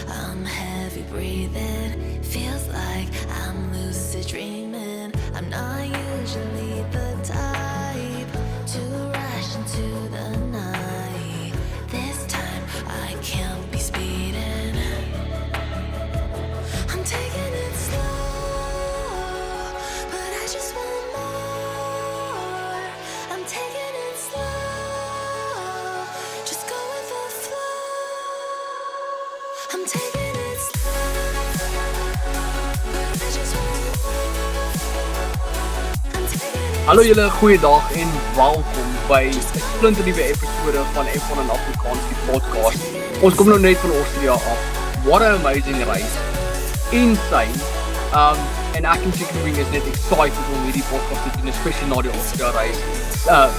I'm heavy breathing, feels like I'm lucid dreaming. I'm not usually the type to rush into the night. This time I can't be speeding. I'm taking it slow, but I just want more. I'm taking it slow, just go with the flow. I'm taking it slow, but I just want more. I'm taking it Hallo julle, goeiedag en welkom by 'n splinternuwe episode van F1 in Afrikaans die podcast. Ons kom nou net van Australia af. What an amazing race. Insane. En ek en Chicken Wing is net excited om hierdie podcast te doen, especially na die Australia race.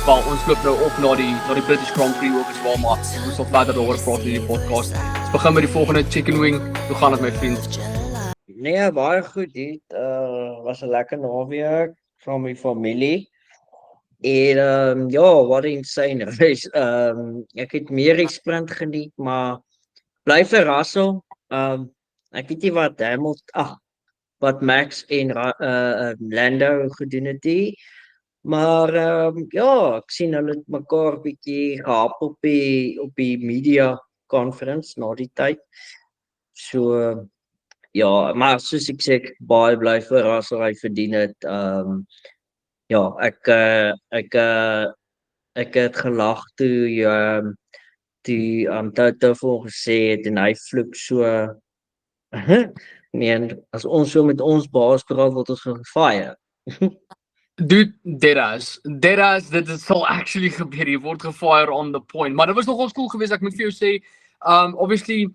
Wel, ons loop nou op na die British Grand Prix ook as wel, maar ons sal verder daaroor praat in die podcast. Ons begin met die volgende Chicken Wing. Hoe gaan dit my vriend? Nee, baie goed dit. Was 'n lekker naweek van my familie. En ja, wat 'n insane race. Ek het meer die sprint geniet, maar bly vir Russell. Ek weet nie wat wat Max en Lando gedoen het nie. Maar ja, ek sien hulle het mekaar bietjie gehap op die media conference na die tyd. So ja, maar soos ek sê, ek baie bly vir Russell, hy verdien dit. Ja, ek het gelag toe Toto vir hom gesê het en hy vloek so. Nee, en as ons so met ons baas praat word ons gefire. Dude, deadass, dit sal actually gebeur. Jy word gefire on the point. Maar dit was nogal cool geweest. Ek moet vir jou sê, obviously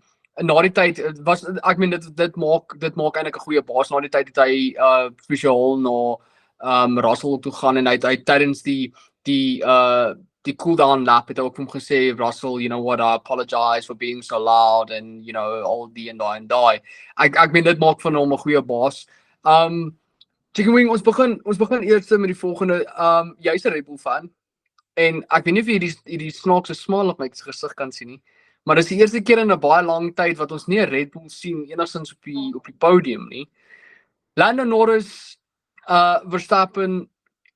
na die tyd was ek meen dit maak eintlik 'n goeie baas. Na die tyd het hy spesiaal na Russell toe gaan en hy tydens die cool down lap het ook vir hom gesê, Russell, you know what, I apologize for being so loud and you know all die en die. Ek meen dit maak van hom 'n goeie baas. Chicken Wing, ons begin eers met die volgende. Jy's 'n Red Bull fan en ek weet nie of jy hierdie snaakse smile op my gesig kan sien nie, maar dis die eerste keer in 'n baie lang tyd wat ons nie 'n Red Bull sien enigstens op die podium nie. Lando Norris, Verstappen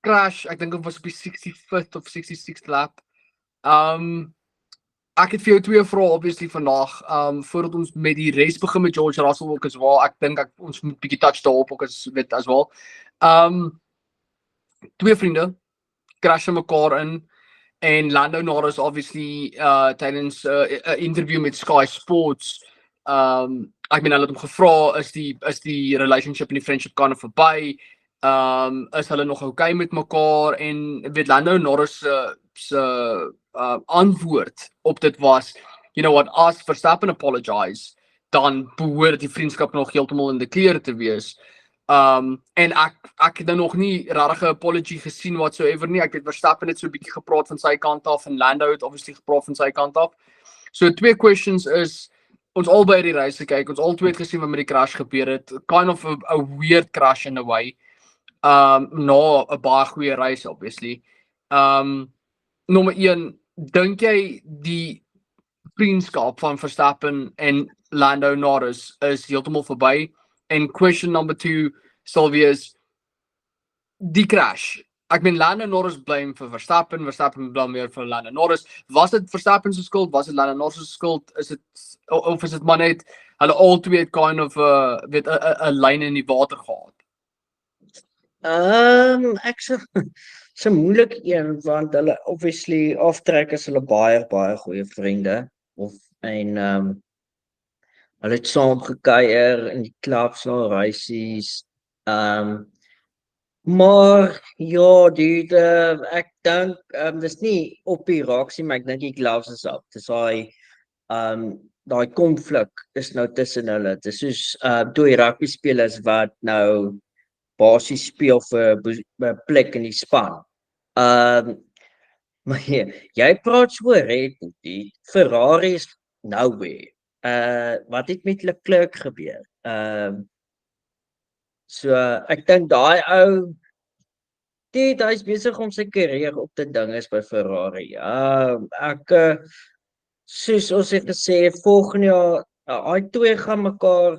crash, ek dink dit was op die 65th of 66th lap. Ek het vir jou twee vrae obviously vandag, voordat ons met die res begin met George Russell ook as wel. Ek dink ons moet bietjie touch daarop ook as wel. Twee vriende crash mekaar in en Lando Norris obviously tydens 'n interview met Sky Sports, ek meen hulle het hom gevra, is die relationship en die friendship kind of verby? Is hulle nog okay met mekaar? En weet Lando Norris se antwoord op dit was, you know what, as Verstappen apologize, dan behoort die vriendskap nog heeltemal in die klere te wees. En ek het nou nog nie regtig 'n apology gesien whatsoever nie. Ek het Verstappen net so 'n bietjie gepraat van sy kant af en Lando het obviously gepraat van sy kant af. So twee questions is, ons albei die race gekyk, ons albei het gesien wat met die crash gebeur het. Kind of a weird crash in a way. Na 'n baie goeie race obviously. Nommer 1, dink jy die vriendskap van Verstappen en Lando Norris is heeltemal verby? En question number 2, Sylvia's, die crash. Ek meen Lando Norris blame vir Verstappen blame weer vir Lando Norris. Was dit Verstappen se skuld? Was dit Lando Norris se skuld? Is dit maar net hulle albei het kind of 'n lyn in die water gehad? Ek so moeilik een, want hulle obviously aftrek is hulle baie goeie vriende en hulle het saam gekuier in die clubs na races. Maar ja, dude, ek dink dis nie op die raaksie, maar ek dink die gloves is op. Dis daai konflik is nou tussen hulle. Dis soos twee rugby spelers wat nou basies speel vir 'n plek in die span. Maar jy praat so Red Bull, die Ferrari is nowhere. Wat het met Leclerc gebeur? So ek dink daai ou hy's besig om sy karier op te ding is by Ferrari. Ek soos ons het gesê, volgende jaar Daai twee gaan mekaar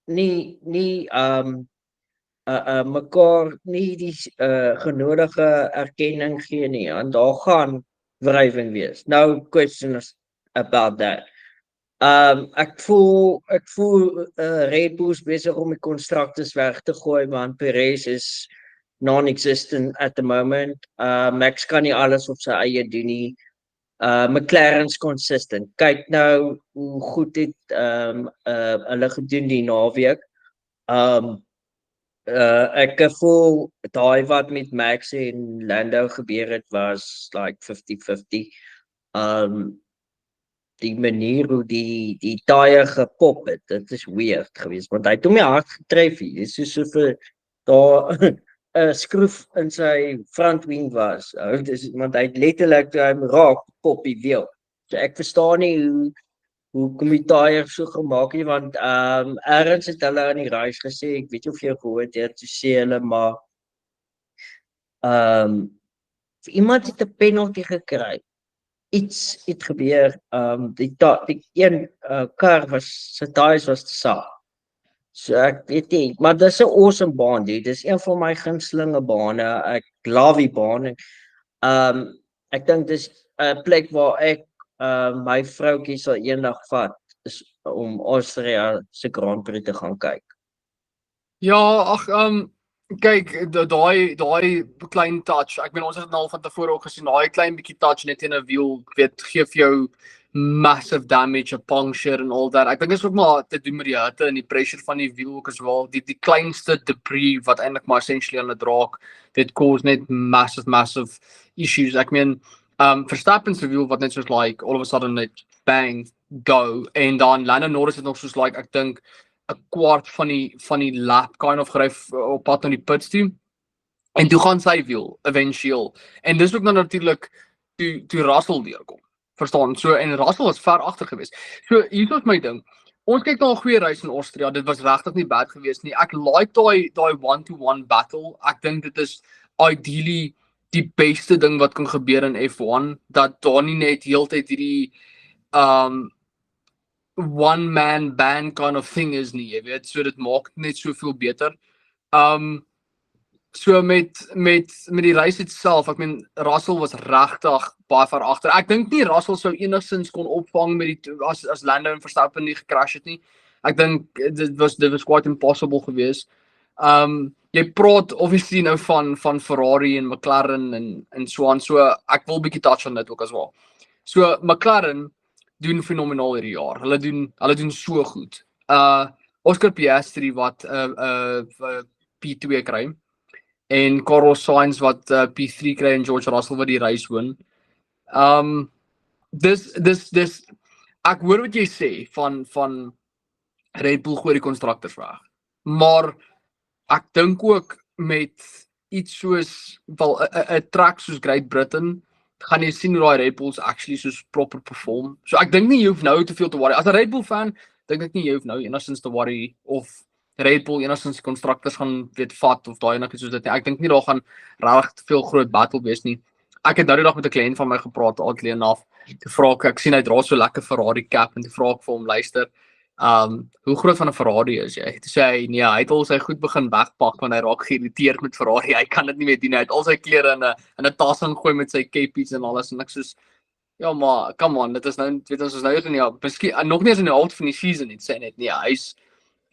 nie mekaar nie die genodige erkenning gee nie, en daar gaan wrywing wees. No questions about that. Ek voel Red Bull's besig om die konstrukteurs weg te gooi, want Perez is non-existent at the moment. Max kan nie alles op sy eie doen nie. McLaren's consistent. Kyk nou hoe goed het hulle gedoen die naweek. Ek voel daai wat met Max en Lando gebeur het was like 50-50. Die manier hoe die tye gepop het, dit is weird geweest, want hy het hom nie hard getref nie. Dit is soos of daar 'n skroef in sy frontwing was. Want hy het letterlik toe hy raak pop die wiel. So ek verstaan nie hoe kom die tye so gemaak nie, want ergens het hulle in die race gesê, ek weet nie of jy gehoor het, toe sê hulle maar iemand het 'n penalty gekry. Iets het gebeur, die een kar sy tyres was te sag. So ek weet nie, maar dis 'n awesome baan, dude. Dis een van my gunstelinge bane. Ek love die baan. Ek dink dis 'n plek waar ek my vroutjie sal eendag vat, is om Austria se Grand Prix te gaan kyk. Ja, ag kyk, daai klein touch. Ek meen ons het dit al van tevore ook gesien, daai klein bietjie touch net in 'n wiel, weet, gee vir jou massive damage, 'n puncture en al dat. Ek dink dit is ook maar te doen met die hitte en die pressure van die wiel ook as wel. Die kleinste debris wat eintlik maar essentially aan dit raak, dit cause net massive issues. Ek meen Verstappen se wiel wat net soos like all of a sudden net bang go, en dan Lando Norris het nog soos like ek dink 'n kwart van die lap kind of geryf op pad na die pits toe. En toe gaan sy wiel eventueel. En dis ook nou natuurlik toe Russell deurkom. Verstaan? So en Russell was ver agter geweest. So hier is my ding. Ons kyk na 'n goeie race in Austria. Dit was regtig nie bad geweest nie. Ek like daai 1-to-1 battle. Ek dink dit is ideally die beste ding wat kan gebeur in F1, dat daar nie net heeltyd hierdie one man band kind of thing is nie, jy weet, so dit maak net soveel beter. So met die race itself, ek meen Russell was regtig baie ver agter. Ek dink nie Russell sou enigstens kon opvang met die as Lando en Verstappen nie gecrash het nie. Ek dink dit was quite impossible geweest. Jy praat obviously nou van Ferrari en McLaren en so aan, so ek wil bietjie touch on dit ook as wel. So McLaren doen fenomenaal hierdie jaar. Hulle doen so goed. Oscar Piastri wat P2 kry en Carlos Sainz wat P3 kry en George Russell wat die race wen. Dis ek hoor wat jy sê van Red Bull gooi die konstrukteurs weg. Maar ek dink ook met iets soos wel 'n track soos Great Britain gaan jy sien hoe daai Red Bulls actually soos proper perform. So ek dink nie jy hoef nou te veel te worry. As 'n Red Bull fan dink ek nie jy hoef nou enigstens te worry of Red Bull enigstens die konstrukteurs gaan weet vat of daai enigiets soos dit nie. Ek dink nie daar gaan regtig te veel groot battle wees nie. Ek het nou die dag met 'n kliënt van my gepraat, Adleen af. Toe vra ek sien hy dra so lekker Ferrari cap en toe vra ek vir hom, luister, hoe groot van 'n Ferrari is jy? Toe sê hy, nee, hy het al sy goed begin wegpak want hy raak geïrriteerd met Ferrari. Hy kan dit nie meer doen. Hy het al sy klere in 'n tas ingooi met sy capies en alles en ek soos, ja, maar come on, dit is nou, weet ons is nou in die miskien nog nie eens in die helfte van die season nie, sê net nee, hy's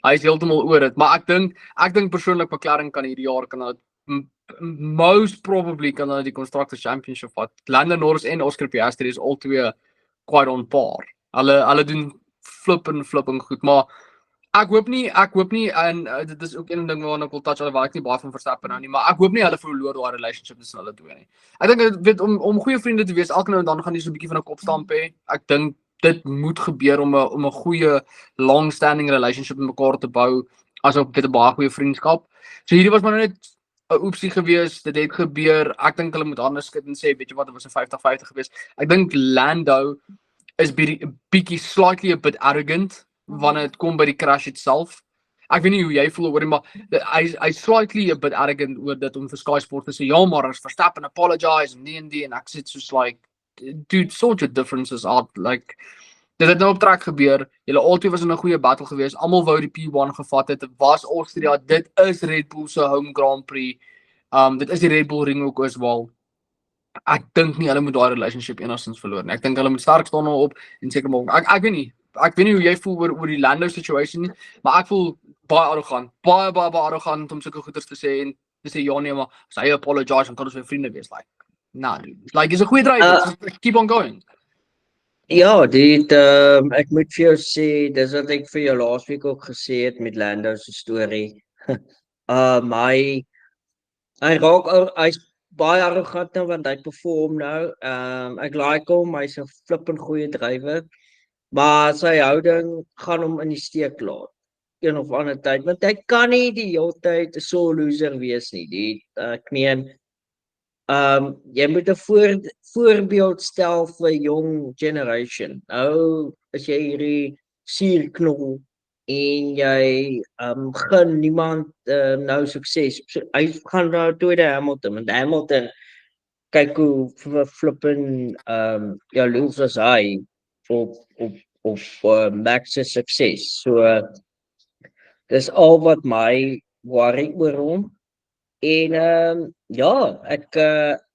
heeltemal oor dit. Maar ek dink persoonlik McLaren kan hierdie jaar kan most probably kan hulle die Constructors Championship vat. Lando Norris en Oscar Piastri is al twee quite on par. Hulle doen flipping goed, maar ek hoop nie en dit is ook een ding waarna ek wil touch, waar ek nie baie van Verstappen nou nie, maar ek hoop nie hulle verloor daai relationship tussen hulle twee nie. Ek dink weet om goeie vriende te wees, elke nou en dan gaan jy so 'n bietjie van 'n kopstamp hê. Ek dink dit moet gebeur om 'n goeie long standing relationship met mekaar te bou, asook dit 'n baie goeie vriendskap. So hierdie was maar net 'n oepsie gewees, dit het gebeur. Ek dink hulle moet anders skud en sê, weet jy wat, dit was 'n 50-50 gewees. Ek dink Lando is bietjie slightly a bit arrogant wanneer dit kom by die crash itself. Ek weet nie hoe jy voel oor dit, maar hy slightly a bit arrogant oor dit om vir Sky Sport te sê, ja, maar as Verstappen apologize en die en ek sit soos like, dude, sort your differences out, like, dit het nou op trek gebeur. Julle albei was in 'n goeie battle geweest. Almal wou die P1 gevat het. Dit was Austria. Dit is Red Bull se home Grand Prix. Dit is die Red Bull ring ook as wel. Ek dink nie hulle moet daai relationship enigstens verloor nie. Ek dink hulle moet sterk staan op en seker maak. Ek weet nie. Ek weet nie hoe jy voel oor die Lando situation nie, maar ek voel baie arrogant. Baie arrogant om sulke goeders te sê en te sê ja nee, maar as hy apologize dan kan ons weer vriende wees like. Nah, dude. Like is 'n goeie driver. Keep on going. Ja, ek moet vir jou sê, dis wat ek vir jou laasweek ook gesê het met Lando se storie. Hy's baie arrogant nou want hy perform nou. Ek like hom, hy's 'n flippend goeie drywer. Maar sy houding gaan hom in die steek laat. Een of ander tyd, want hy kan nie die hele tyd 'n sore loser wees nie. Ek meen jy moet 'n voorbeeld stel vir young generation. Nou as jy hierdie suurknol en jy gun niemand nou sukses. So, hy gaan nou tweede Hamilton en Hamilton kyk hoe flippin jaloers was hy op Max se sukses. So dis al wat my worry oor hom. En ja,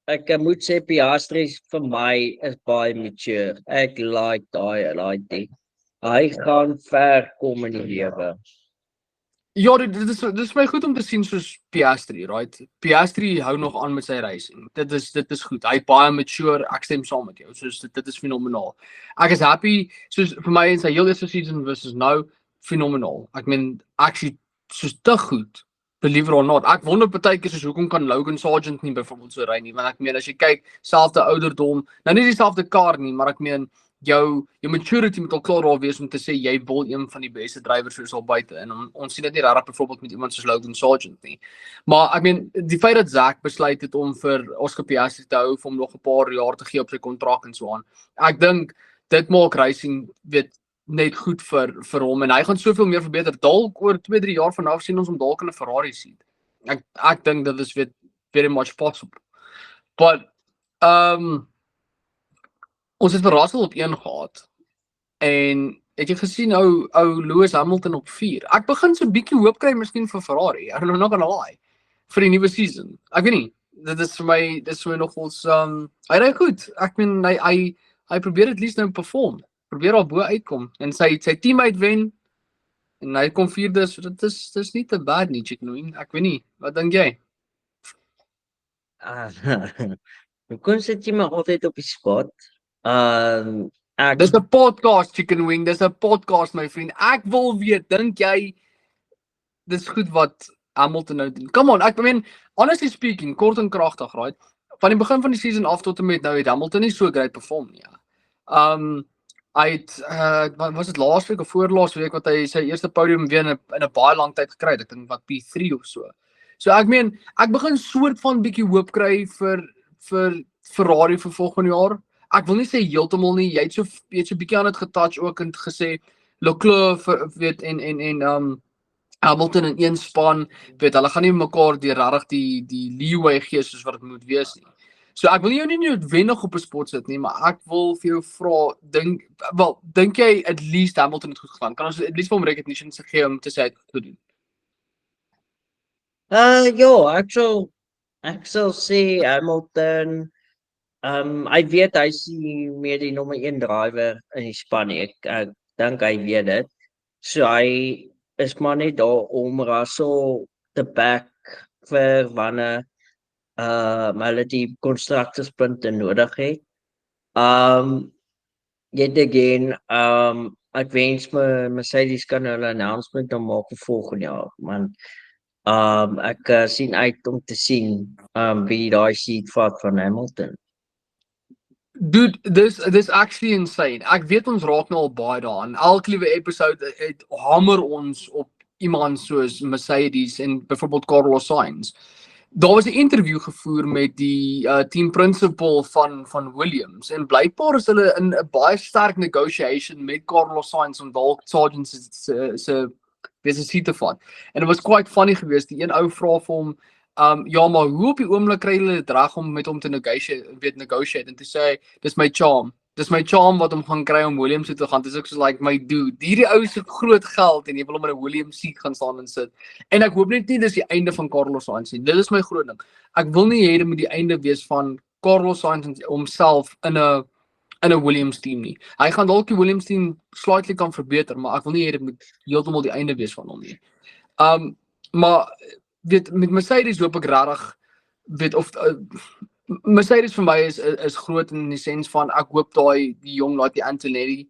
ek moet sê Piastri vir my is baie mature. Ek like daai. Hy gaan ver kom in die lewe. Ja, dit is my goed om te sien soos Piastri, right? Piastri hou nog aan met sy racing. Dit is goed. Hy baie mature. Ek stem saam met jou. Soos dit is fenomenaal. Ek is happy soos vir my in sy heel eerste season versus nou fenomenaal. Ek meen actually soos te goed. Believe it or not. Ek wonder partykeer soos hoekom kan Logan Sargent nie byvoorbeeld so ry nie, want ek meen as jy kyk selfde ouderdom, nou nie dieselfde kar nie, maar ek meen jou maturity moet al klaar daar wees om te sê jy wil een van die beste drywers soos al buite en ons sien dit nie regtig byvoorbeeld met iemand soos Logan Sargent nie. Maar ek meen die feit dat Zak besluit het om vir Oscar Piastri te hou vir hom nog 'n paar jaar te gee op sy kontrak en so aan. Ek dink dit maak racing net goed vir hom en hy gaan soveel meer verbeter. Dalk oor 2-3 jaar vanaf sien ons hom dalk in 'n Ferrari sien. Ek dink dit is very much possible. But ons het vir Russell op 1 gehad. En het jy gesien ou Lewis Hamilton op 4? Ek begin so 'n bietjie hoop kry miskien vir Ferrari. I'm not gonna lie. Vir die nuwe season. Ek weet nie. Dit is vir my nog ons hy ry goed. Ek meen hy probeer at least nou perform. Probeer al bo uitkom en sy teammate wen en hy kom 4de, so dit is nie te bad nie, Chicken Wing. Ek weet nie, wat dink jy? Hoekom sit jy maar altyd op die spot? Dis 'n podcast, Chicken Wing, dis 'n podcast my vriend. Ek wil weet, dink jy dis goed wat Hamilton nou doen? Come on, ek meen honestly speaking, kort en kragtig, right? Van die begin van die season af tot en met nou het Hamilton nie so great perform nie. Hy het was dit laas week of voorlaas week wat hy sy eerste podium weer in 'n baie lang tyd gekry het. Ek dink wat P3 of so. So ek meen, ek begin soort van bietjie hoop kry vir Ferrari vir volgende jaar. Ek wil nie sê heeltemal nie. Jy het so bietjie aan dit getouch ook en gesê Leclerc en Hamilton in een span, hulle gaan nie mekaar regtig die leeway gee soos wat dit moet wees nie. So ek wil jou nie noodwendig op 'n spot sit nie, maar ek wil vir jou vra, dink jy at least Hamilton het goed gegaan? Kan ons at least vir hom recognition gee om te sê hy het goed gedoen? Ja, ek sal sê Hamilton, hy weet hy is nie meer die nommer 1 driver in die span nie. Ek dink hy weet dit. So hy is maar net daar om Russell te back vir wanneer hulle die constructorspunte nodig het. Yet again, ek wens Mercedes kan hulle announcement dan maak vir volgende jaar, man. Ek sien uit om te sien wie daai seat vat van Hamilton. Dude, this actually insane. Ek weet ons raak nou al baie daaraan. Elke liewe episode het hamer ons op iemand soos Mercedes en byvoorbeeld Carlos Sainz. Daar was 'n interview gevoer met die team principal van Williams en blykbaar is hulle in 'n baie sterk negotiation met Carlos Sainz om dalk Sargent se seat te vat. En dit was quite funny geweest. Die een ou vra vir hom, ja, maar hoe op die oomblik kry hulle dit reg om met hom te negotiate en te sê dis my charm. dis my charm wat hom gaan kry om Williams toe te gaan. Dis ek so like my dude, hierdie ou se groot geld en jy wil hom in 'n Williams seat gaan staan en sit. En ek hoop net nie dis die einde van Carlos Sainz nie. Dit is my groot ding. Ek wil nie hê dit moet die einde wees van Carlos Sainz homself in 'n Williams team nie. Hy gaan dalk die Williams team slightly kan verbeter, maar ek wil nie hê dit moet heeltemal die einde wees van hom nie. Maar weet met Mercedes hoop ek regtig weet of Mercedes vir my is groot in die sens van ek hoop die jong laat die Antonelli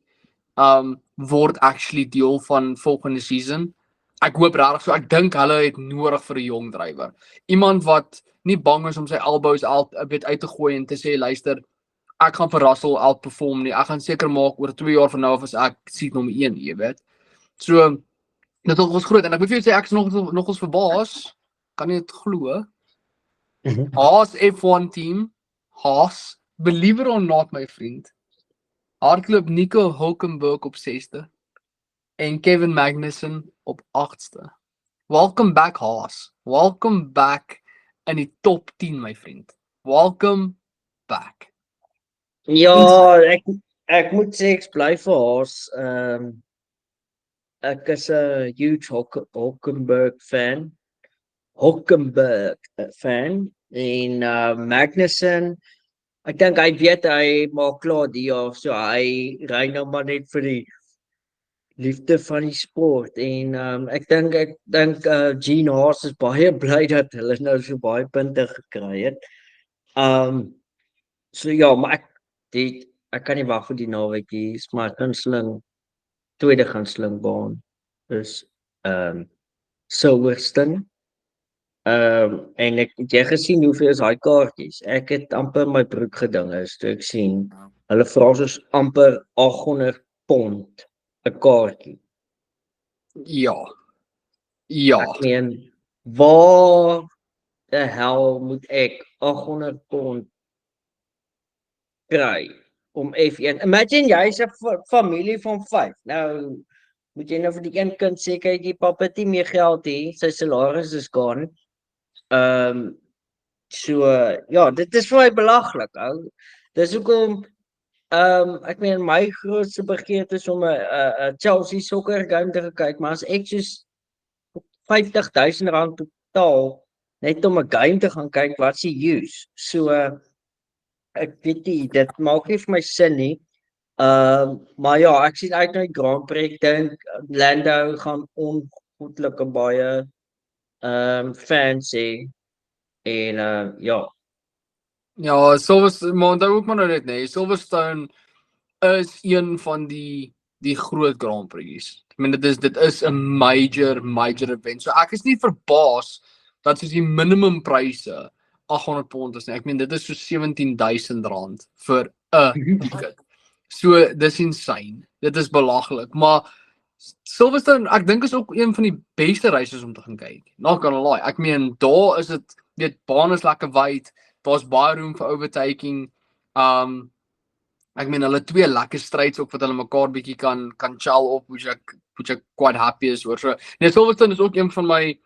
word actually deel van volgende season. Ek hoop regtig so, ek dink hulle het nodig vir 'n jong drywer. Iemand wat nie bang is om sy elbows uit te gooi en te sê luister, ek gaan vir Russell outperform nie. Ek gaan seker maak oor 2 jaar van nou af as ek seat nommer 1, jy weet. So dit was groot en ek moet vir jou sê ek is nogals verbaas. Kan jy dit glo? Haas F1 team, Haas, believe it or not my vriend, hardloop Nico Hülkenberg op 6de en Kevin Magnussen op 8ste. Welcome back Haas. Welcome back in die top 10 my vriend. Welcome back. Ja, ek moet sê ek bly vir Haas. Ek is 'n huge Hülkenberg fan. En Magnussen, ek dink hy weet hy maak klaar die jaar, so hy ry nou maar net vir die liefde van die sport en ek dink Gene Haas is baie bly dat hulle nou so baie punte gekry het. So ja, maar ek kan nie wag vir die naweek nie. Is my tweede gunsteling baan is Silverstone. En ek het jy gesien hoeveel is daai kaartjies? Ek het amper my broek gedinge toe ek sien hulle vra soos amper £800 'n kaartjie. Ja. Ek meen, waar die hel moet ek £800 kry om F1? Imagine jy's 'n familie van 5. Nou moet jy nou vir die een kind sê kyk die pappa het nie meer geld hê, sy salaris is gone. So ja, dit is vir my belaglik ou. Dis hoekom ek meen my grootste begeerte is om 'n Chelsea sokker game te kyk, maar as ek soos R50,000 betaal net om 'n game te gaan kyk, wat's die use? So ek weet nie, dit maak nie vir my sin nie. Maar ja, ek sien uit na die Grand Prix. Ek dink Lando gaan ongoedlike baie fans hê. En ja. Ja, Silverstone, maar onthou ook maar nou net nee, Silverstone is een van die groot Grand Prix. Ek meen dit is 'n major event. So ek is nie verbaas dat soos die minimum pryse £800 is nie. Ek meen dit is so R17,000 vir 'n ticket. So dis insane. Dit is belaglik, maar Silverstone ek dink is ook een van die beste races om te gaan kyk. Not gonna lie. Ek meen daar is dit weet baan is lekker wyd. Daar's baie room vir overtaking. Ek meen hulle twee lekker stryds ook wat hulle mekaar bietjie kan chill op, which ek quite happy is oor. So nee, Silverstone is ook een van my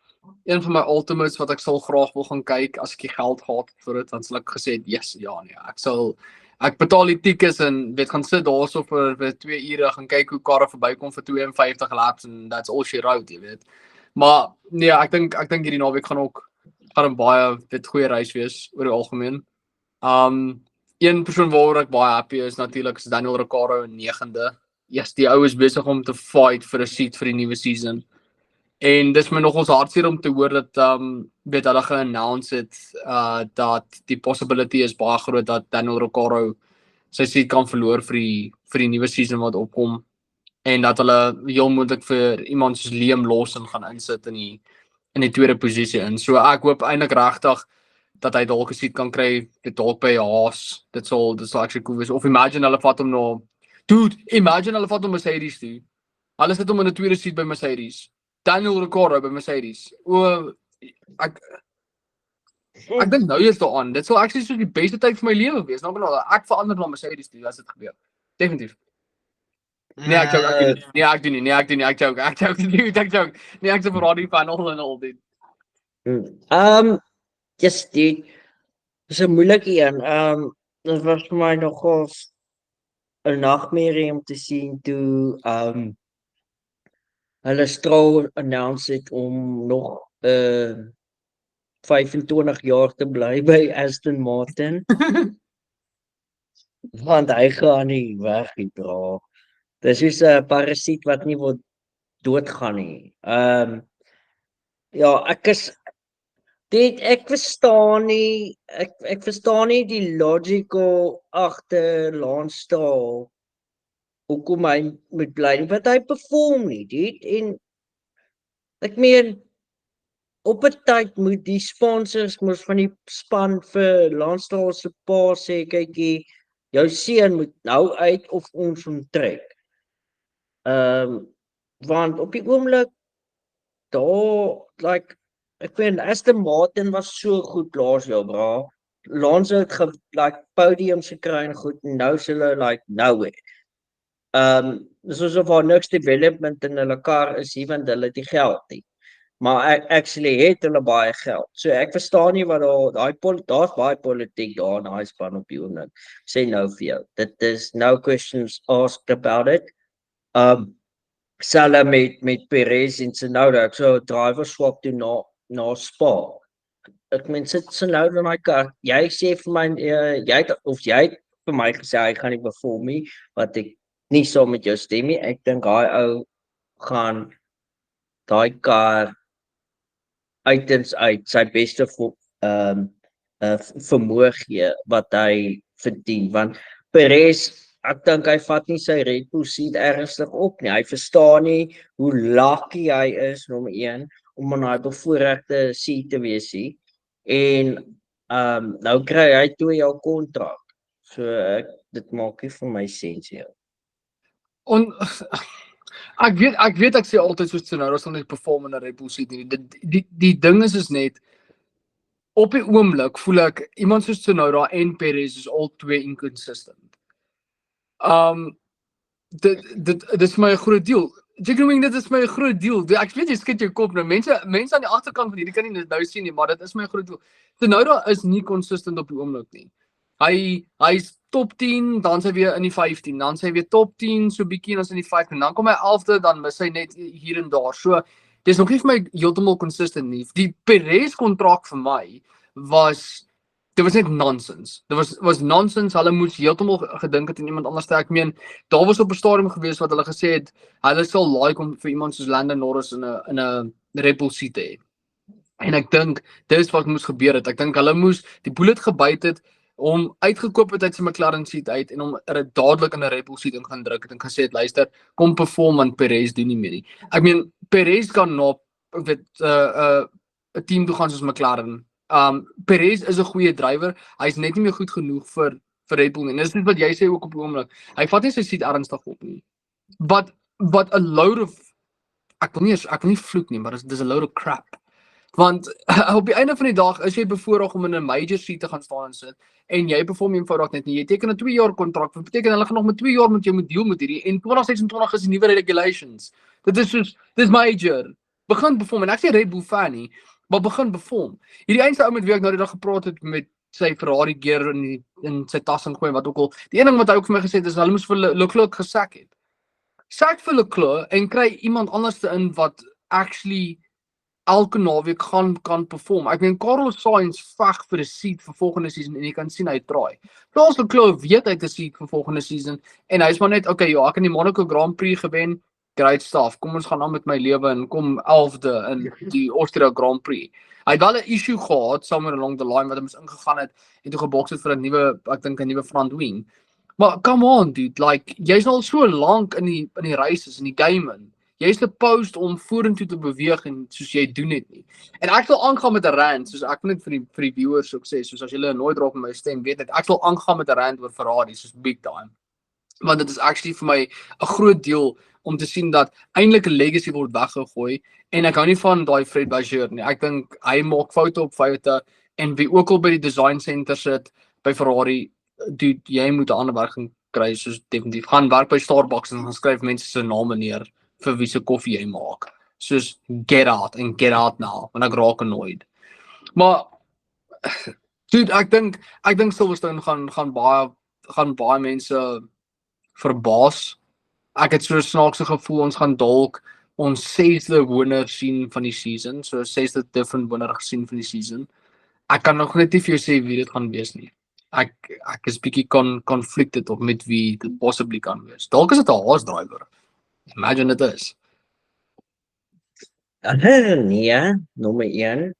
ultimates wat ek sal graag wil gaan kyk as ek die geld gehad vir dit, dan sal ek gesê het, yes, ja nee, ek betaal die tickets en weet gaan sit daarso vir 2 ure gaan kyk hoe karre verbykom vir 52 laps and that's all she wrote, jy weet. Maar nee, ek dink hierdie naweek gaan baie goeie reis wees oor die algemeen. Een persoon waaroor ek baie happy is natuurlik is Daniel Ricciardo in 9de. Yes, die ou is besig om te fight vir 'n seat vir die nuwe season. En dis my nogals hartseer om te hoor dat hulle ge-announce het dat die possibility is baie groot dat Daniel Ricciardo sy seat kan verloor vir die nuwe season wat opkom en dat hulle heel moontlik vir iemand soos Liam Lawson gaan insit in die tweede posisie in. So ek hoop eintlik regtig dat hy dalk 'n seat kan kry dalk by Haas. Dit sal actually cool wees. Of imagine hulle vat hom na imagine hulle vat hom Mercedes toe. Hulle sit hom in 'n tweede seat by Mercedes. Daniel Ricciardo by Mercedes. Ek dink nou eers daaraan. Dit sal actually so die beste tyd vir my lewe wees. Nou ek verander na Mercedes toe as dit gebeur. Definitief. Nee, ek joke. Nee, ek doen nie. Ek joke. Nee, ek se Ferrari fan al dit. Just dit is 'n moeilike een. Dit was vir my nogals 'n nagmerrie om te sien toe hulle Stroll announce het om nog 25 jaar te bly by Aston Martin. Want hy gaan nie weg nie, bra. Dis soos 'n parasiet wat nie wil doodgaan nie. Ja, ek verstaan nie ek verstaan nie die logical agter Lance Stroll hoekom hy moet bly nie, want hy perform nie, dude. En ek meen op 'n tyd moet die sponsors mos van die span vir Lance Stroll se pa sê, kykie, jou seun moet nou uit of ons hom trek. Want op die oomblik daar ek weet Aston Martin was so goed laas jaar, bra. Lance het podiums gekry en goed, en nou is hulle nowhere. Dis asof daar niks development in hulle kar is hier, want hulle het die geld nie. Maar actually het hulle baie geld. So ek verstaan nie wat daar's baie politiek daar in daai span op die oomblik. Sê nou vir jou. Dit is no questions asked about it. Sala met Perez en Tsunoda, ek sou 'n driver swap doen na Spa. Ek meen sit Tsunoda in daai kar. Jy sê vir my jy het vir my gesê hy gaan nie perform nie, wat ek nie so met jou stem nie. Ek dink daai ou gaan daai kar uit sy beste vermoë gee wat hy verdien, want Perez, ek dink hy vat nie sy Red Bull seat ernstig op nie. Hy verstaan nie hoe lucky hy is, nommer 1, om in daai bevoorregte seat te wees nie. En nou kry hy 2 jaar kontrak. So dit maak nie vir my sens nie. Ek weet ek sê altyd soos Tsunoda sal net perform in 'n Red Bull seat nie. Die ding is net op die oomblik voel ek iemand soos Tsunoda en Perez is al twee inconsistent. Dit is my 'n groot deel. Jiggling, dit is my 'n groot deel. Ek weet jy skud jou kop nou. Mense aan die agterkant van hierdie kan nie nou sien nie, maar dit is my 'n groot deel. Tsunoda is nie consistent op die oomblik nie. Hy's top 10, dan sy weer in die 15, dan sy weer top 10 so bietjie en dan in die 15, dan kom hy 11de, dan mis hy net hier en daar. So dis nog nie vir my heeltemal consistent nie. Die Perez kontrak vir my was net nonsens. Dit was nonsens. Hulle moes heeltemal gedink het aan iemand anders. Ek meen, daar was op 'n stadium gewees wat hulle gesê het hulle sal like om vir iemand soos Lando Norris in 'n Red Bull seat te hê. En ek dink dis wat moes gebeur het. Ek dink hulle moes die bullet gebyt het, om uitgekoop het uit sy McLaren seat uit en om dadelik in 'n Red Bull seat in gaan druk het en gesê het, luister, kom perform want Perez doen nie meer nie. Ek meen, Perez kan na 'n team toe gaan soos McLaren. Perez is 'n goeie drywer. Hy's net nie meer goed genoeg vir Red Bull nie. Dis net wat jy sê ook op die oomblik. Hy vat nie sy seat ernstig op nie. But a load of ek wil nie vloek nie, maar dis 'n load of crap. Want op die einde van die dag is jy bevoorreg om in 'n major seat te gaan staan en sit en jy perform eenvoudig net nie. Jy teken 'n 2 jaar kontrak. Wat beteken hulle gaan nog met 2 jaar met jou moet deel met hierdie en 2026 is die nuwe regulations. Dis major. Begin perform en ek sê Red Bull fan nie, maar begin perform. Hierdie eenste ou met wie ek nou die dag gepraat het met sy Ferrari gear in sy tas ingooi wat ook al. Die een ding wat hy ook vir my gesê het is hulle moes vir Leclerc gesak het. Sak vir Leclerc en kry iemand anders te in wat actually elke naweek kan perform. Ek meen Carlos Sainz veg vir 'n seat vir volgende season en jy kan sien hy traai. Charles Leclerc weet hy het 'n seat vir volgende season en hy's maar net okay, ja, ek het die Monaco Grand Prix gewen. Great stuff. Kom ons gaan aan met my lewe en kom 11de in die Austria Grand Prix. Hy het wel 'n issue gehad somewhere along the line wat hy moes ingegaan het en toe geboks het vir 'n nuwe front wing. Maar come on dude, like jy's al so lank in die races in die game in. Jy is supposed om vorentoe te beweeg en soos jy doen dit nie. En ek sal aangaan met 'n rant, soos ek net vir die viewers ook sê, soos as julle nooit raak met my stem weet dit, ek sal aangaan met 'n rant oor Ferrari, soos big time. Want dit is actually vir my 'n groot deel om te sien dat eintlik 'n legacy word weggegooi en ek hou nie van daai Fred Vasseur nie. Ek dink hy maak foute op foute en wie ook al by die design center sit by Ferrari, dude, jy moet 'n ander werk kry, soos definitief gaan werk by Starbucks en gaan skryf mense se name neer vir wie se koffie jy maak. Soos get out now, want ek raak annoyed. Maar dude, ek dink Silverstone gaan baie mense verbaas. Ek het so 'n snaakse gevoel ons gaan dalk ons 6de wenner sien van die season, so 6de different wenner gesien van die season. Ek kan nog net nie vir jou sê wie dit gaan wees nie. Ek is bietjie conflicted op met wie dit possibly kan wees. Dalk is dit 'n Haas driver. Imagine dit is. Nee, nommer 1.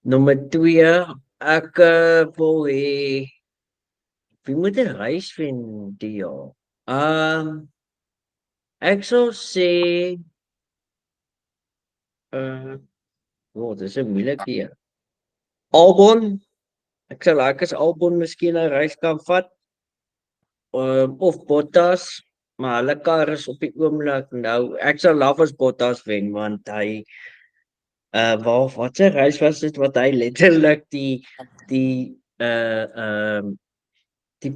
Nommer 2, ek wil hê wie moet 'n reis wen die jaar? Ek sou sê dis 'n moeilike een. Albon, ek sal like as Albon miskien 'n reis kan vat. Of Bottas, maar hulle kar is op die oomblik nou. Ek sal love as Bottas wen want hy wat 'n reis was dit wat hy letterlik die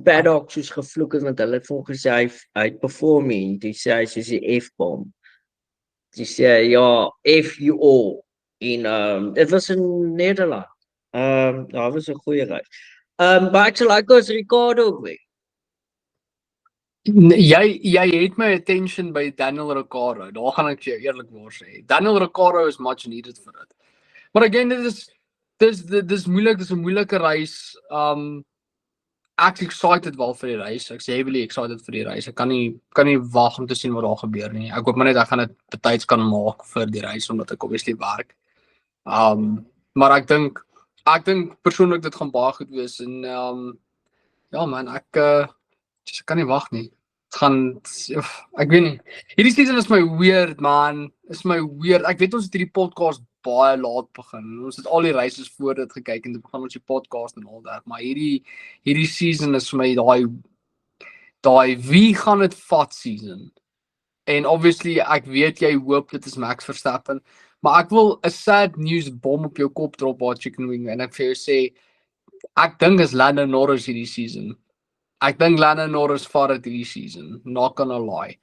paddock soos gevloek het want hulle het volgens hy het perform en toe sê hy soos die F-bom. Toe sê hy ja, F you all. En dit was in Nederland. Daar was 'n goeie reis. Maar ek sal like as Ricardo ook wen. Jy het my attention by Daniel Ricciardo. Daar gaan ek jou eerlikwaar sê. Daniel Ricciardo is much needed vir dit. Maar again, dis moeilik, dis 'n moeilike reis. Ek's excited wel vir die reis. Ek's heavily excited vir die reis. Ek kan nie wag om te sien wat daar gebeur nie. Ek hoop maar net ek gaan dit betyds kan maak vir die reis omdat ek obviously werk. Maar ek dink persoonlik dit gaan baie goed wees en ja man, ek kan nie wag nie. Ek weet nie. Hierdie season is my weird man. Is my weird. Ek weet ons het hierdie podcast baie laat begin. Ons het al die races voor dit gekyk en toe begin ons die podcast en al dat. Maar hierdie season is vir my daai wie gaan dit vat season. En obviously ek weet jy hoop dit is Max Verstappen, maar ek wil 'n sad news bom op jou kop drop by Chicken Wing en ek vir jou sê ek dink is Lando Norris hierdie season. Ek dink Lando Norris vat dit hierdie season, not gonna lie.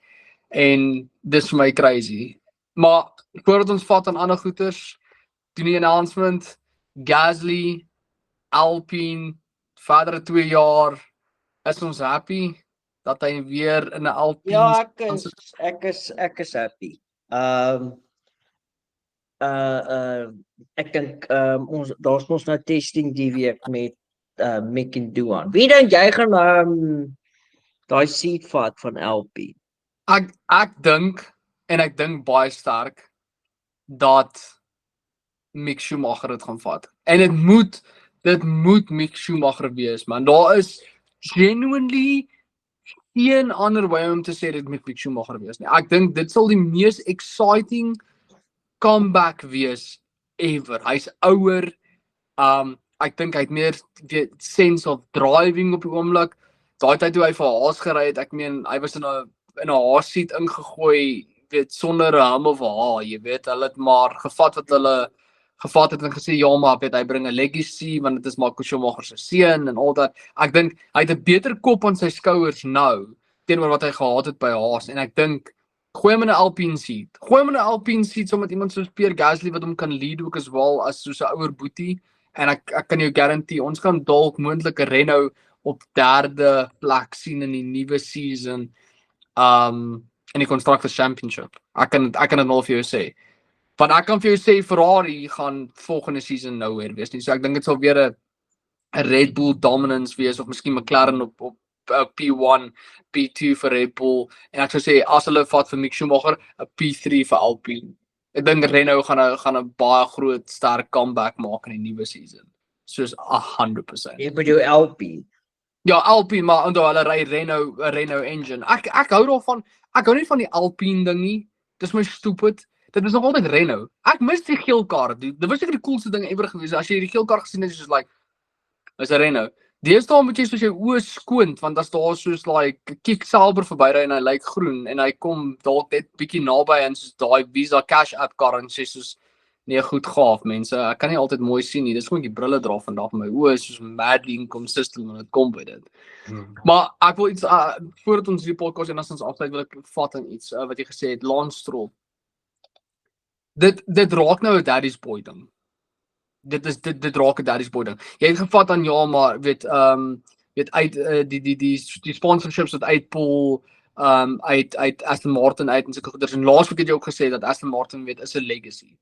En dis vir my crazy. Maar voordat ons vat aan ander goeters, doen die announcement, Gasly, Alpine, verdere 2 jaar, is ons happy dat hy weer in 'n Alpine. Ja, ek is happy. Ek dink daar's mos nou testing die week met Mick en Duan. Wie dink jy gaan daai seat vat van Alpine? Ek dink baie sterk dat Mick Schumacher dit gaan vat. En dit moet Mick Schumacher wees, man. Daar is genuinely geen ander way om te sê dit moet Mick Schumacher wees nie. Ek dink dit sal die mees exciting comeback wees ever. Hy's ouer. Ek dink hy het meer die sense of driving op die oomblik. Daai tyd toe hy vir Haas gery het, ek meen hy was in 'n Haas seat ingegooi, weet sonder 'n hom of haar, jy weet, hulle het maar gevat wat hulle gevat het en gesê ja, maar weet hy bring 'n legacy want dit is Michael Schumacher se seun en al dat. Ek dink hy het 'n beter kop aan sy skouers nou teenoor wat hy gehad het by Haas en ek dink gooi hom in 'n Alpine seat. Gooi hom in 'n Alpine seat saam met iemand soos Pierre Gasly wat hom kan lead ook as wel as soos 'n ouer boetie en ek kan jou garandeer ons kan dalk moontlik 'n Renault op 3de plek sien in die nuwe season in die Constructors Championship. Ek kan dit al vir jou sê. Want ek kan vir jou sê Ferrari gaan volgende season nowhere wees nie. So ek dink dit sal weer 'n Red Bull dominance wees of miskien McLaren op P1, P2 vir Red Bull en ek sou sê as hulle vat vir Mick Schumacher 'n P3 vir Alpine. Ek dink Renault gaan 'n baie groot sterk comeback maak in die nuwe season. Soos 100%. Jy bedoel Alpine. Ja, Alpine, maar onthou hulle ry Renault engine. Ek hou daarvan. Ek hou nie van die Alpine ding nie. Dis my stupid. Dit is nog altyd Renault. Ek mis die geel kar. Dit was seker die coolste ding ever gewees. As jy die geel kar gesien het, is like is 'n Renault. Deesdae moet jy soos jou oë skoon want as daar soos like Kick Sauber verbyry en hy lyk groen en hy kom dalk net bietjie naby en soos daai Visa Cash App kar en sê soos nee, goed gaaf mense. Ek kan nie altyd mooi sien nie. Dis gewoon die brille dra vandag my oë is soos madly inconsistent wanneer dit kom by dit. Maar ek wil iets voordat ons hierdie podcast en as ons afsluit wil ek vat aan iets wat jy gesê het, Lance Stroll. Dit raak nou 'n daddy's boy ding. Dit raak 'n daddy's boy ding. Jy het gevat aan ja, maar weet uit die sponsorships wat uitpool, uit Aston Martin uit en sulke goeders. En laasweek het jy ook gesê dat Aston Martin is 'n legacy.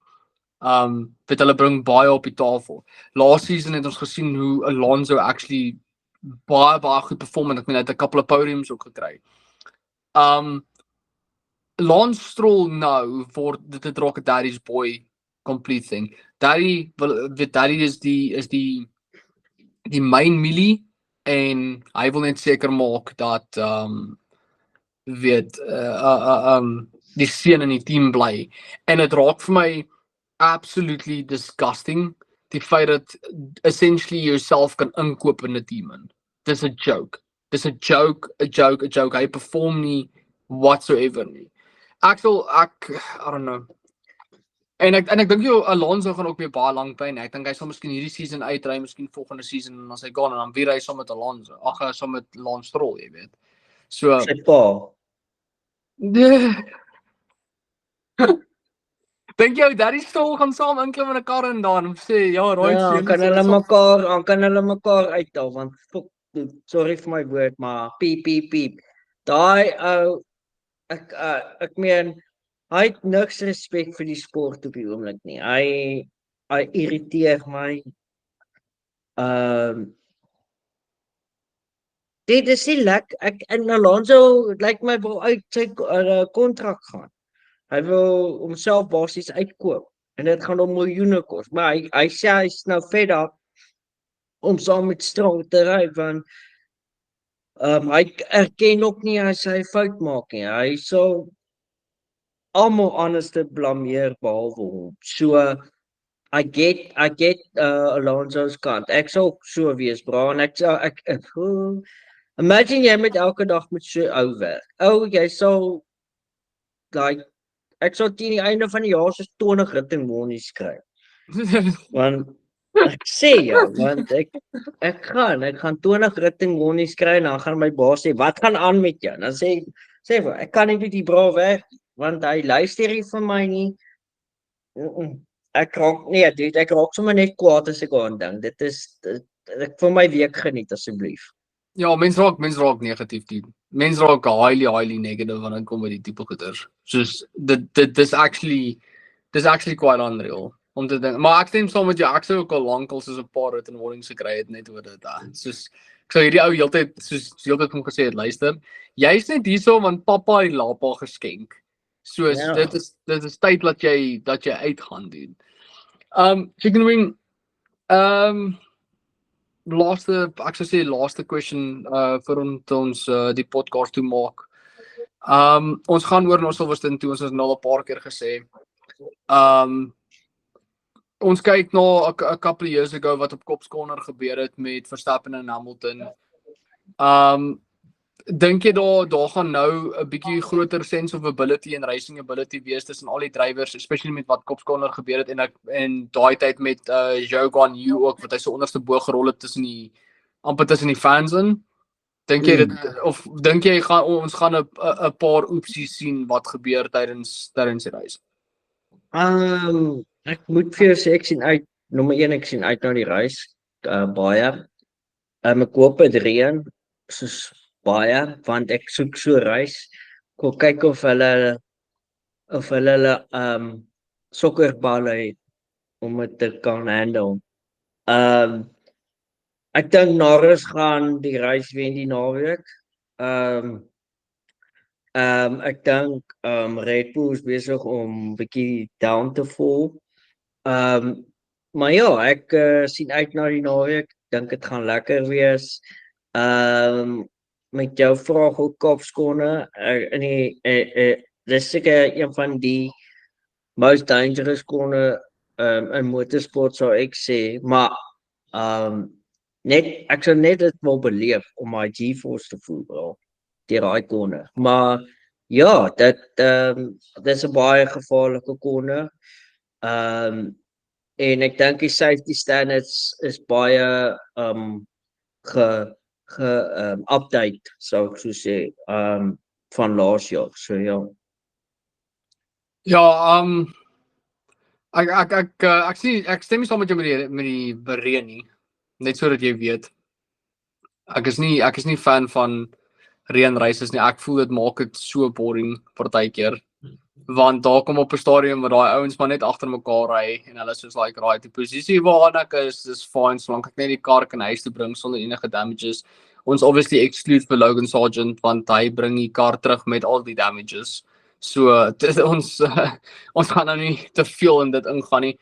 Weet hulle bring baie op die tafel. Last season het ons gesien hoe Alonso actually baie goed perform en ek meen hy het 'n couple of podiums ook gekry. Lance Stroll nou word dit raak 'n daddy's boy complete thing. Daddy is die main milie en hy wil net seker maak dat die seun in die team bly. En dit raak vir my absolutely disgusting die feit dat essentially jouself kan inkoop in 'n team in. Dis 'n joke. Dis 'n joke. Hy perform nie whatsoever nie. I don't know. En ek dink jou Alonso gaan ook weer baie lank bly. Ek dink hy sal miskien hierdie season uitry, miskien volgende season en dan hy gaan en dan weer hy saam met Alonso. Saam met Lance Stroll, jy weet. So Sy pa. Dink jy Daddy Stroll gaan saam inklim in 'n kar en dan sê ja, right. Ja, kan hulle mekaar uithaal want sorry vir my woord, maar piep. Daai ou ek meen hy het niks respek vir die sport op die oomblik nie. Hy irriteer my. Dit is nie lekker. En Alonso lyk my wil uit sy kontrak gaan. Hy wil homself basies uitkoop en dit gaan hom miljoene kos. Maar hy sê hy's nou fed up om saam met Stroll te ry want hy erken ook nie as hy fout maak nie. Hy sal almal anders te blameer behalwe hom. So I get Alonso's kant. Ek sal so wees, bra, en ek imagine jy met elke dag met so ou werk. Jy sal like ek sal teen die einde van die jaar soos 20 ritting monies kry. Want ek sê ja, want ek gaan 20 ritting monies kry en dan gaan my baas sê, "Wat gaan aan met jou?" Dan sê ek kan nie met die bra werk want hy luister nie vir my nie. Ek raak sommer net kwaad as ek aan dink. Dit is ek vir my week geniet asseblief. Ja, mens raak negatief die. Mens raak highly negative wanneer dit kom by die tipe goeders. Soos dis actually quite unreal om te dink. Maar ek stem saam met jou. Ek sou ook al lankal soos 'n paar rit en warnings gekry het net oor dit. Soos ek sou hierdie ou heeltyd hom gesê het, luister, jy's net hierso want pappa het lapa geskenk. Soos dit is tyd dat jy uitgaan doen. Chicken wing. Laaste question vir ons die podcast toe maak. Ons gaan oor na Silverstone toe, ons het nou al 'n paar keer gesê. Ons kyk na 'n couple of years ago wat op Cops Corner gebeur het met Verstappen en Hamilton. Dink jy daar gaan nou 'n bietjie groter sense of ability en racing ability wees tussen al die drywers, especially met wat Cops Corner gebeur het en daai tyd met Zhou Guan Yu ook wat hy so onderste bo gerol het amper tussen die fans in? Dink jy dit of dink jy ons gaan 'n paar oepsies sien wat gebeur tydens die race? Ek moet vir jou sê ek sien uit nommer 1 ek sien uit na die race baie. Ek hoop dit reën soos baie want ek soek so race. Ek wil kyk of hulle sokkerballe het om dit te kan handle. Ek dink Norris gaan die race wen die naweek. Ek dink Red Bull is besig om 'n bietjie down te fall. Maar ja, ek sien uit na die naweek. Dink dit gaan lekker wees. Met jou vraag hoe Cops Corner dis seker een van die most dangerous corner in motorsport sou ek sê, maar ek sou net dit wil beleef om my G-force te voel, bro, deur daai corner. Maar ja, dis 'n baie gevaarlike corner. En ek dink die safety standards is baie update sou ek so sê van laas jaar. So ja. Ja, ek stem nie saam met jou met die bereën nie. Net sodat jy weet. Ek is nie fan van reënraces nie. Ek voel dit maak dit so boring partykeer. Want daar kom op 'n stadium waar daai ouens maar net agter mekaar ry en hulle is soos like right, die posisie waarna ek is fine solank ek net die kar kan huis toe bring sonder enige damages. Ons obviously exclude vir Logan Sargent want hy bring die kar terug met al die damages. So ons gaan nou nie te veel in dit ingaan nie.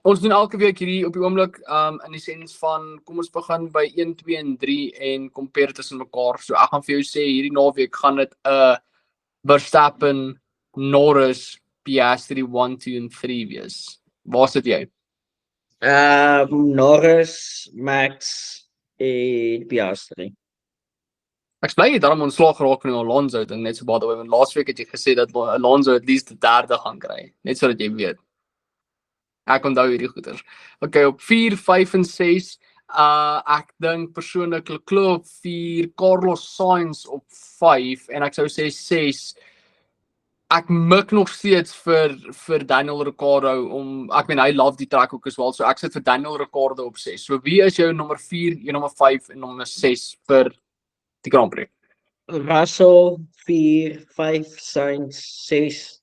Ons doen elke week hierdie op die oomblik in die sens van kom ons begin by 1, 2 en 3 en compare tussen mekaar. So ek gaan vir jou sê hierdie naweek gaan dit 'n Verstappen, Norris, Piastri 1, 2 en 3 wees. Waar sit jy? Norris, Max en Piastri. Ek bly jy daarom ontslaag geraak in die Alonso ding net so baie want laas week het jy gesê dat Alonso at least die derde gaan kry. Net sodat jy weet. Ek onthou hierdie goeters. Okay, op 4, 5 en 6, ek dink persoonlik Leclerc op 4, Carlos Sainz op 5 en ek sou sê 6. Ek mik nog steeds vir Daniel Ricciardo ek meen hy love die track ook as wel, so ek sit vir Daniel Ricciardo op 6. So wie is jou nommer 4, jou nommer 5 en nommer 6 vir die Grand Prix? Russell 4, 5, Sainz 6,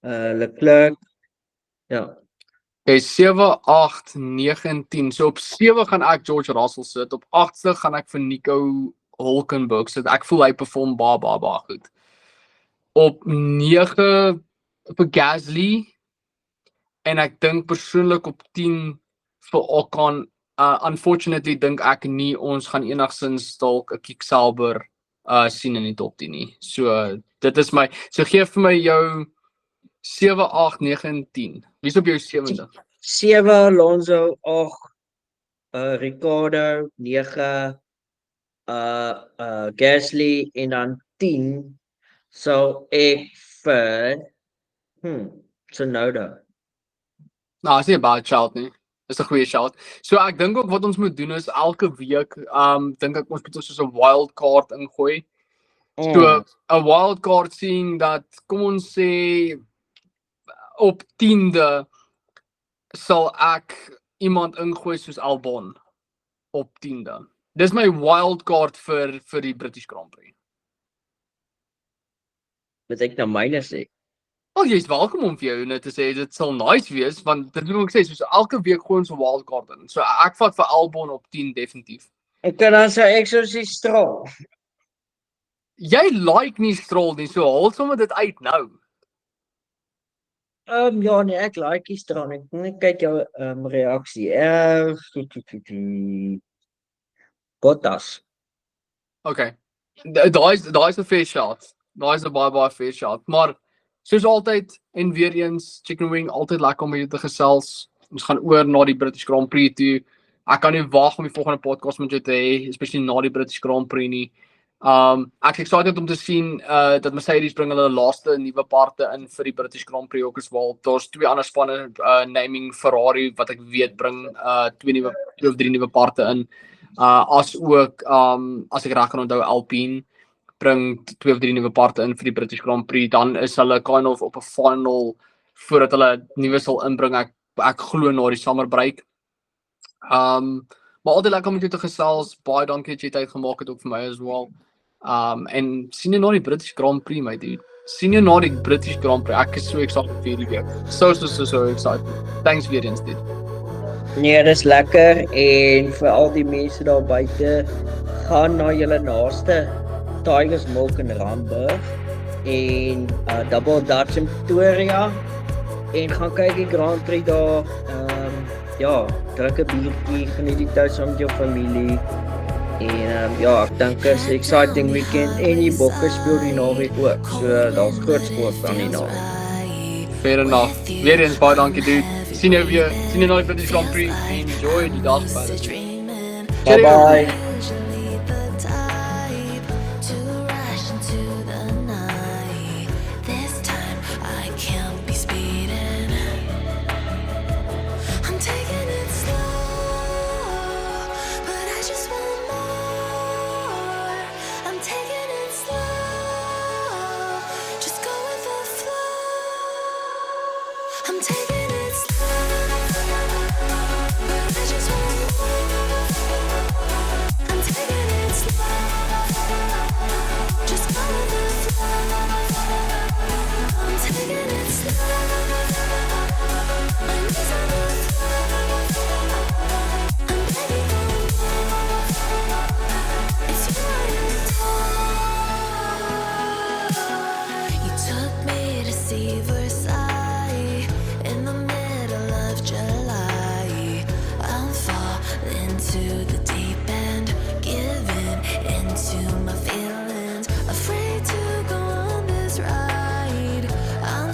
Leclerc. Ja. Okay, 7, 8, 9 en 10. So op 7 gaan ek George Russell sit. Op 8ste gaan ek vir Nico Hülkenberg sit. Ek voel hy perform baie goed. Op 9 vir Gasly en ek dink persoonlik op 10 vir Ocon. Unfortunately dink ek nie ons gaan enigsins dalk 'n Kick Sauber sien in die top 10 nie. So dit is my. So gee vir my jou 7, 8, 9 en 10. Wie is op jou 7de? 7 Alonso, 8 Ricciardo, 9 Gasly en dan 10 sou ek vir Tsunoda. Nou, is nie 'n bad shout nie. Dis 'n goeie shout. So ek dink ook wat ons moet doen is elke week dink ek ons moet ons soos 'n wild card ingooi. So 'n wild card sien dat kom ons sê op 10de sal ek iemand ingooi soos Albon op 10de. Dis my wild card vir die British Grand Prix. Moet ek nou myne sê? Jy's welkom om vir jou net te sê dit sal nice wees want dit moet ek sê soos elke week gooi ons 'n wild card in. So ek vat vir Albon op 10 definitief. Ek kan dan sê ek sou sê Stroll. Jy like nie Stroll nie, so haal sommer dit uit nou. Ja nee, ek like die Stroll. Ek net kyk jou reaksie. Bottas. Okay. Daai's 'n fair shot. Daai's 'n baie fair shot. Maar soos altyd en weer eens Chicken Wing altyd lekker om met jou te gesels. Ons gaan oor na die British Grand Prix toe. Ek kan nie wag om die volgende podcast met jou te hê, especially na die British Grand Prix nie. Ek is excited om te sien dat Mercedes bring hulle laaste nuwe parte in vir die British Grand Prix ook as wel. Daar's 2 ander spanne naming Ferrari wat ek weet bring 2 of 3 nuwe parte in. As ook as ek reg kan onthou Alpine bring 2 of 3 nuwe parte in vir die British Grand Prix, dan is hulle kind of op 'n final voordat hulle nuwe sal inbring. Ek glo na die summer break. Maar altyd lekker om met jou te gesels. Baie dankie dat jy tyd gemaak het ook vir my as well. En sien jy na die British Grand Prix, my dude. Sien jy na die British Grand Prix. Ek is so excited vir hierdie week. So excited. Thanks weer eens dit. Nee, dis lekker en vir al die mense daar buite, gaan na julle naaste Tigers Milk in Randburg en Double Dutch in Pretoria en gaan kyk die Grand Prix daar. Ja, drink 'n biertjie, geniet die tyd saam met jou familie. En ja, ek dink is 'n exciting weekend en die Bokke speel die naweek ook. So daar's groot sport aan die naweek. Fair enough. Weer eens baie dankie dude. Sien jou na die British Grand Prix. Enjoy die dag verder. Bye bye. Usually the type to rush into the night. This time I can't be speeding. I'm taking it slow, but I just want more. I'm taking it slow, just go with the flow. I'm taking